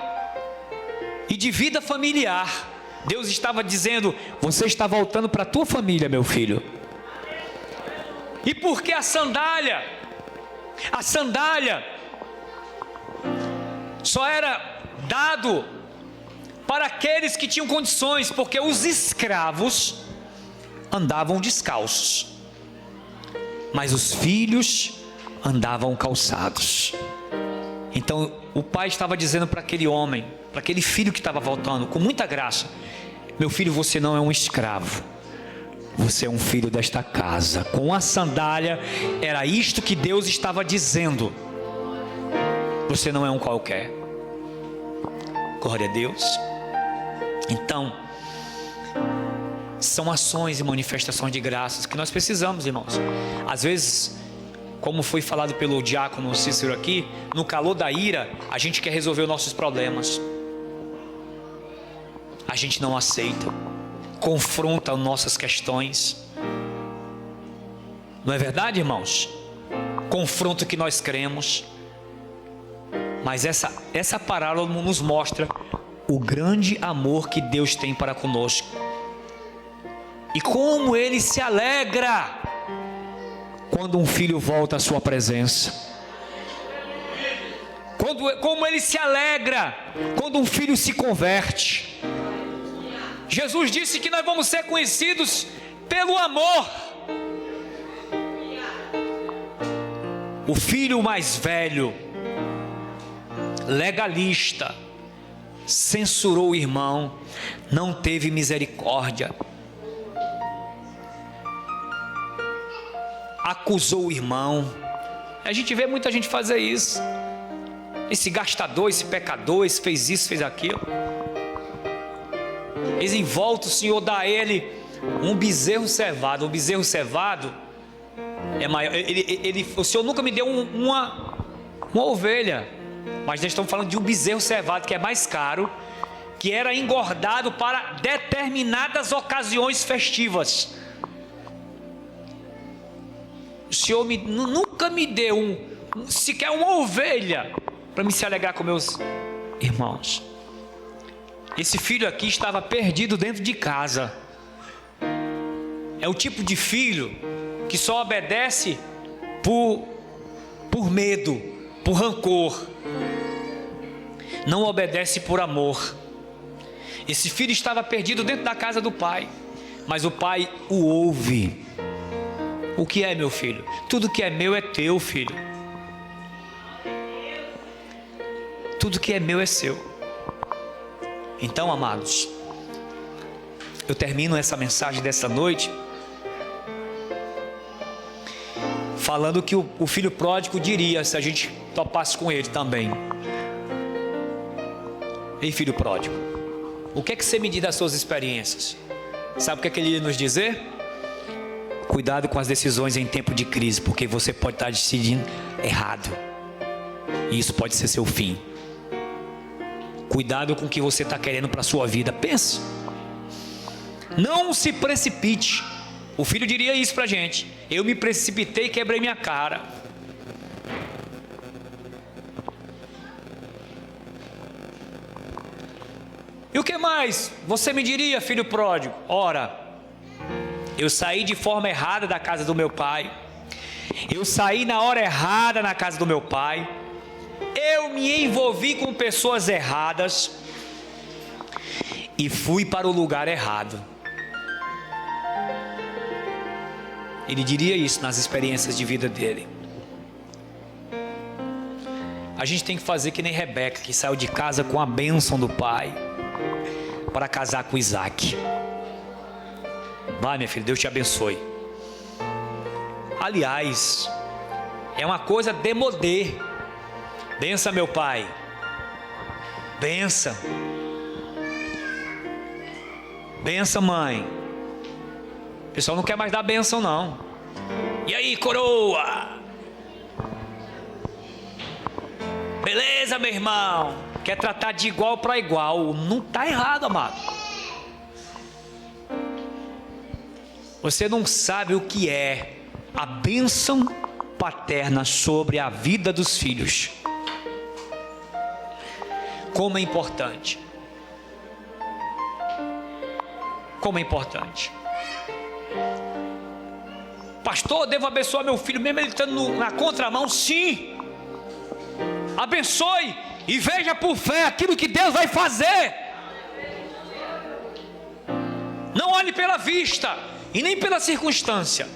e de vida familiar. Deus estava dizendo: você está voltando para a tua família, meu filho. E por que a sandália? A sandália só era dado para aqueles que tinham condições, porque os escravos andavam descalços, mas os filhos andavam calçados. Então o pai estava dizendo para aquele homem, para aquele filho que estava voltando, com muita graça: meu filho, você não é um escravo, você é um filho desta casa. Com a sandália, era isto que Deus estava dizendo: você não é um qualquer. Glória a Deus. Então, são ações e manifestações de graças que nós precisamos, irmãos. Às vezes, como foi falado pelo diácono Cícero aqui, no calor da ira, a gente quer resolver os nossos problemas. A gente não aceita, confronta as nossas questões. Não é verdade, irmãos? Confronta o que nós cremos. Mas essa parábola nos mostra o grande amor que Deus tem para conosco. E como Ele se alegra quando um filho volta à sua presença. Como Ele se alegra quando um filho se converte. Jesus disse que nós vamos ser conhecidos pelo amor. O filho mais velho, legalista, censurou o irmão, não teve misericórdia, acusou o irmão. A gente vê muita gente fazer isso. Esse gastador, esse pecador, esse fez isso, fez aquilo. Eles em volta, o Senhor dá a ele um bezerro cevado. Um bezerro cevado é maior. O Senhor nunca me deu uma ovelha, mas nós estamos falando de um bezerro cevado que é mais caro, que era engordado para determinadas ocasiões festivas. O Senhor nunca me deu sequer uma ovelha para me se alegrar com meus irmãos. Esse filho aqui estava perdido dentro de casa. É o tipo de filho que só obedece por medo, por rancor. Não obedece por amor. Esse filho estava perdido dentro da casa do pai, mas o pai o ouve. O que é, meu filho? Tudo que é meu é teu, filho. Tudo que é meu é seu. Então, amados, eu termino essa mensagem dessa noite falando que o filho pródigo diria, se a gente topasse com ele também: ei, filho pródigo, o que é que você me diz das suas experiências? Sabe o que é que ele ia nos dizer? Cuidado com as decisões em tempo de crise, porque você pode estar decidindo errado. E isso pode ser seu fim. Cuidado com o que você está querendo para a sua vida. Pense. Não se precipite. O filho diria isso para a gente. Eu me precipitei e quebrei minha cara. E o que mais você me diria, filho pródigo? Ora, eu saí de forma errada da casa do meu pai. Eu saí na hora errada na casa do meu pai. Eu me envolvi com pessoas erradas. E fui para o lugar errado. Ele diria isso nas experiências de vida dele. A gente tem que fazer que nem Rebeca, que saiu de casa com a bênção do pai para casar com Isaac. Vai, minha filha, Deus te abençoe. Aliás, é uma coisa demodê. Bença, meu pai. Bença. Bença, mãe. O pessoal não quer mais dar bênção, não. E aí, coroa? Beleza, meu irmão? Quer tratar de igual para igual. Não está errado, amado. Você não sabe o que é a bênção paterna sobre a vida dos filhos. Como é importante. Como é importante. Pastor, devo abençoar meu filho mesmo ele estando na contramão? Sim. Abençoe e veja por fé aquilo que Deus vai fazer. Não olhe pela vista e nem pela circunstância.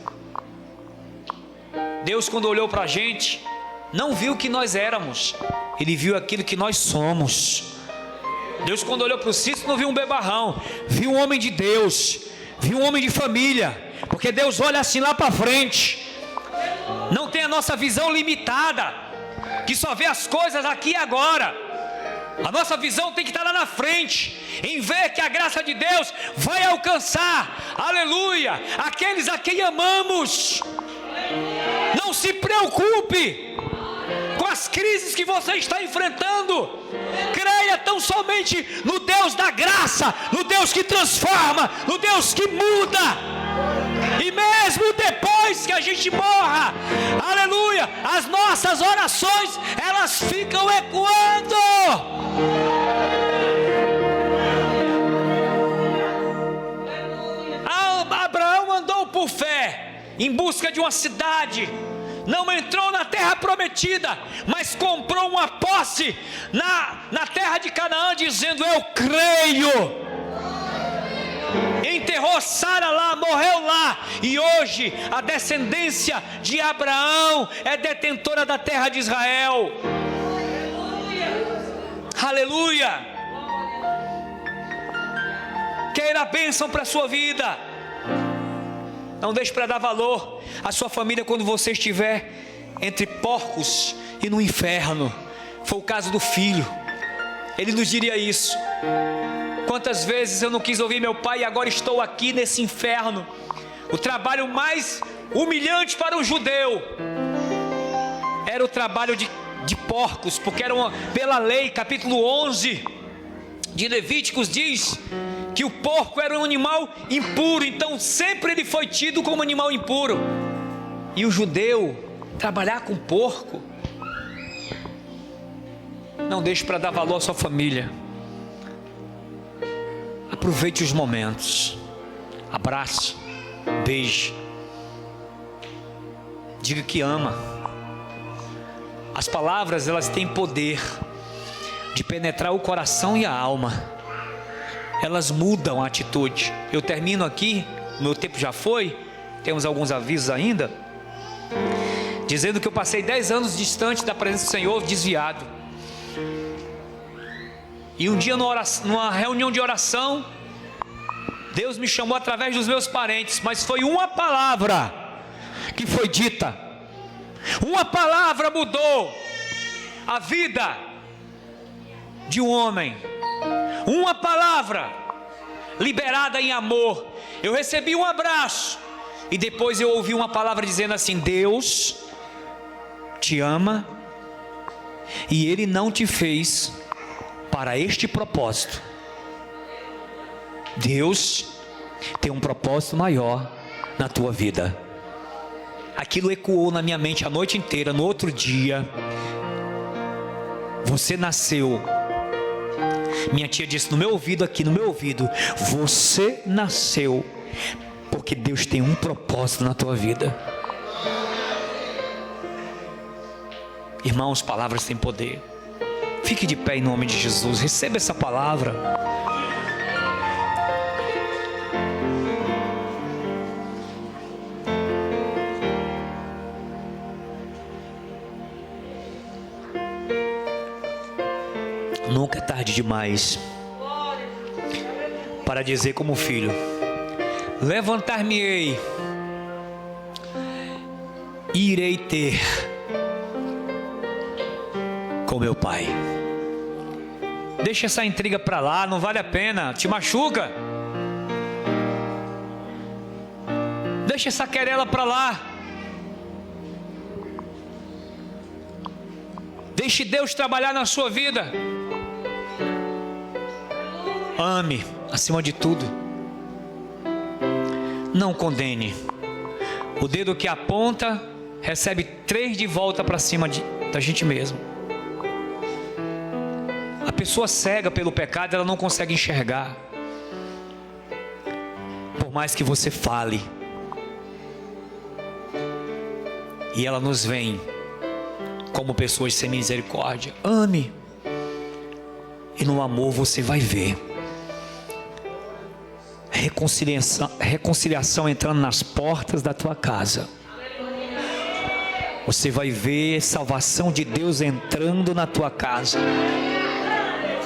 Deus, quando olhou para a gente, não viu o que nós éramos, Ele viu aquilo que nós somos. Deus, quando olhou para o Cícero, não viu um bebarrão, viu um homem de Deus, viu um homem de família, porque Deus olha assim lá para frente. Não tem a nossa visão limitada, que só vê as coisas aqui e agora. A nossa visão tem que estar lá na frente, em ver que a graça de Deus vai alcançar, aleluia, aqueles a quem amamos. Não se preocupe com as crises que você está enfrentando. Creia tão somente no Deus da graça, no Deus que transforma, no Deus que muda. E mesmo depois que a gente morra, aleluia, as nossas orações, elas ficam ecoando. Abraão andou por fé, em busca de uma cidade. Não entrou na terra prometida, mas comprou uma posse na terra de Canaã, dizendo: eu creio. Enterrou Sara lá, morreu lá, e hoje a descendência de Abraão é detentora da terra de Israel. Aleluia. Queira a bênção para a sua vida. Não deixe para dar valor à sua família quando você estiver entre porcos e no inferno. Foi o caso do filho. Ele nos diria isso. Quantas vezes eu não quis ouvir meu pai e agora estou aqui nesse inferno. O trabalho mais humilhante para um judeu era o trabalho de porcos, porque era pela lei, capítulo 11 de Levíticos diz que o porco era um animal impuro, então sempre ele foi tido como animal impuro. E o judeu trabalhar com porco, não deixe para dar valor à sua família. Aproveite os momentos, abrace, beije, diga que ama. As palavras, elas têm poder de penetrar o coração e a alma. Elas mudam a atitude. Eu termino aqui, meu tempo já foi, temos alguns avisos ainda, dizendo que eu passei 10 anos distante da presença do Senhor, desviado. E um dia numa reunião de oração, Deus me chamou através dos meus parentes, mas foi uma palavra que foi dita. Uma palavra mudou a vida de um homem. Uma palavra liberada em amor. Eu recebi um abraço e depois eu ouvi uma palavra dizendo assim: Deus te ama e Ele não te fez para este propósito. Deus tem um propósito maior na tua vida. Aquilo ecoou na minha mente a noite inteira. No outro dia, você nasceu. Minha tia disse no meu ouvido aqui, no meu ouvido: você nasceu porque Deus tem um propósito na tua vida. Irmãos, palavras têm poder. Fique de pé em nome de Jesus. Receba essa palavra. Nunca é tarde demais para dizer como filho: levantar-me-ei e irei ter com meu pai. Deixa essa intriga para lá, não vale a pena, te machuca. Deixa essa querela para lá. Deixe Deus trabalhar na sua vida. Ame acima de tudo. Não condene. O dedo que aponta recebe 3 de volta para cima da gente mesmo. A pessoa cega pelo pecado, ela não consegue enxergar. Por mais que você fale, e ela nos vem como pessoas sem misericórdia. Ame, e no amor você vai ver reconciliação entrando nas portas da tua casa. Você vai ver salvação de Deus entrando na tua casa.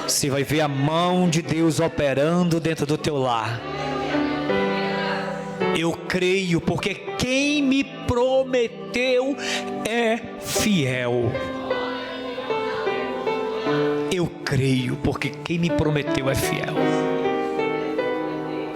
Você vai ver a mão de Deus operando dentro do teu lar. Eu creio, porque quem me prometeu é fiel. Eu creio, porque quem me prometeu é fiel.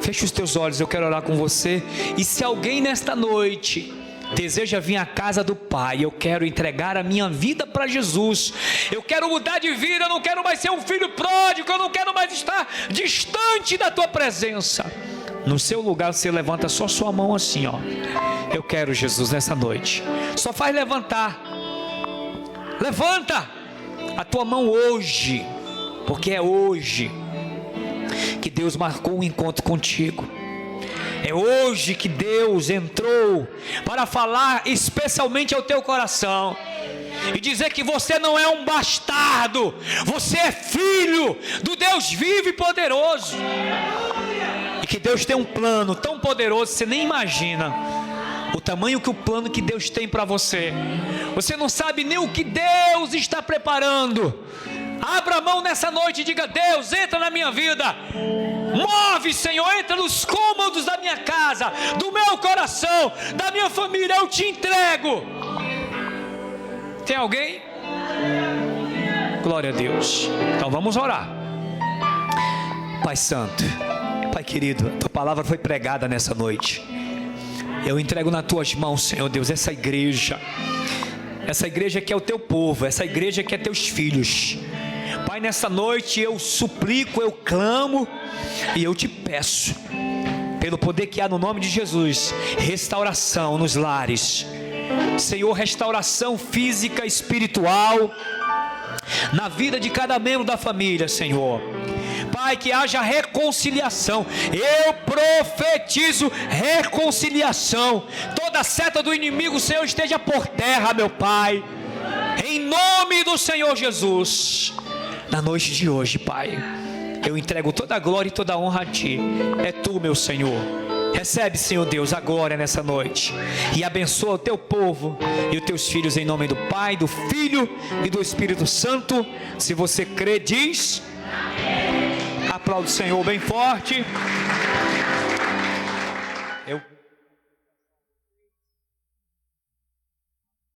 Feche os teus olhos, eu quero orar com você. E se alguém nesta noite deseja vir à casa do Pai, eu quero entregar a minha vida para Jesus, eu quero mudar de vida, eu não quero mais ser um filho pródigo, eu não quero mais estar distante da tua presença. No seu lugar você levanta só sua mão assim, ó. Eu quero Jesus nessa noite. Só faz levantar. Levanta a tua mão hoje, porque é hoje que Deus marcou um encontro contigo. É hoje que Deus entrou para falar especialmente ao teu coração e dizer que você não é um bastardo, você é filho do Deus vivo e poderoso, e que Deus tem um plano tão poderoso, você nem imagina o tamanho que o plano que Deus tem para você. Você não sabe nem o que Deus está preparando. Abra a mão nessa noite e diga: Deus, entra na minha vida. Move, Senhor, entra nos cômodos da minha casa, do meu coração, da minha família, eu te entrego. Tem alguém? Glória a Deus. Então vamos orar. Pai Santo, Pai querido, a tua palavra foi pregada nessa noite. Eu entrego nas tuas mãos, Senhor Deus, essa igreja que é o teu povo, essa igreja que é teus filhos. Pai, nessa noite eu suplico, eu clamo e eu te peço, pelo poder que há no nome de Jesus, restauração nos lares, Senhor, restauração física, espiritual, na vida de cada membro da família, Senhor. Pai, que haja reconciliação. Eu profetizo reconciliação. Toda seta do inimigo, Senhor, esteja por terra, meu Pai, em nome do Senhor Jesus. Na noite de hoje, Pai, eu entrego toda a glória e toda a honra a Ti. É Tu, meu Senhor. Recebe, Senhor Deus, a glória nessa noite, e abençoa o Teu povo e os Teus filhos, em nome do Pai, do Filho e do Espírito Santo. Se você crê, diz: aplaude o Senhor bem forte.